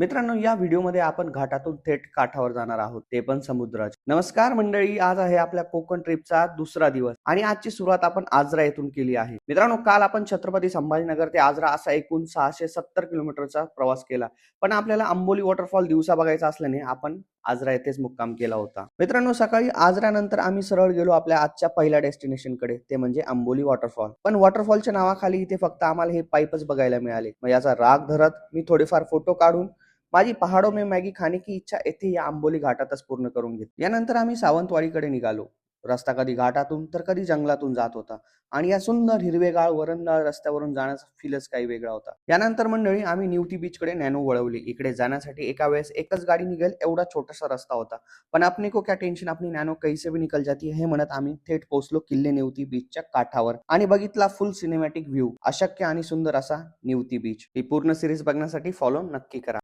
मित्रांनो, या व्हिडिओमध्ये आपण घाटातून थेट काठावर जाणार आहोत, ते पण समुद्राच्या. नमस्कार मंडळी, आज आहे आपल्या कोकण ट्रिपचा दुसरा दिवस आणि आजची सुरुवात आपण आजरा येथून केली आहे. मित्रांनो, काल आपण छत्रपती संभाजीनगर ते आजरा असा एकूण 670 किलोमीटरचा प्रवास केला. पण आपल्याला आंबोली वॉटरफॉल दिवसा बघायचा असल्याने आपण आजरा येथेच मुक्काम केला होता. मित्रांनो, सकाळी आजऱ्यानंतर आम्ही सरळ गेलो आपल्या आजच्या पहिल्या डेस्टिनेशन कडे, ते म्हणजे आंबोली वॉटरफॉल. पण वॉटरफॉलच्या नावाखाली इथे फक्त आम्हाला हे पाईपच बघायला मिळाले. मग याचा राग धरत मी थोडेफार फोटो काढून माझी पहाड़ों में मॅगी खाने की इच्छा येथे या आंबोली घाटातच पूर्ण करून घेतली. यानंतर आम्ही सावंतवाडीकडे निघालो. रस्ता कधी घाटातून तर कधी जंगलातून जात होता आणि या सुंदर हिरवेगाळ वरंदाळ रस्त्यावरून जाण्याचा फीलच काही वेगळा होता. यानंतर मंडळी आम्ही निवती बीच कडे नॅनो वळवली. इकडे जाण्यासाठी एका वेळेस एकच गाडी निघेल एवढा छोटासा रस्ता होता. पण अपने को क्या टेन्शन, अपनी नॅनो कैसे भी निकल जाती है हे म्हणत आम्ही थेट पोहोचलो किल्ले निवती बीचच्या काठावर आणि बघितला फुल सिनेमॅटिक व्ह्यू, अशक्य आणि सुंदर असा निवती बीच. ही पूर्ण सिरीज बघण्यासाठी फॉलो नक्की करा.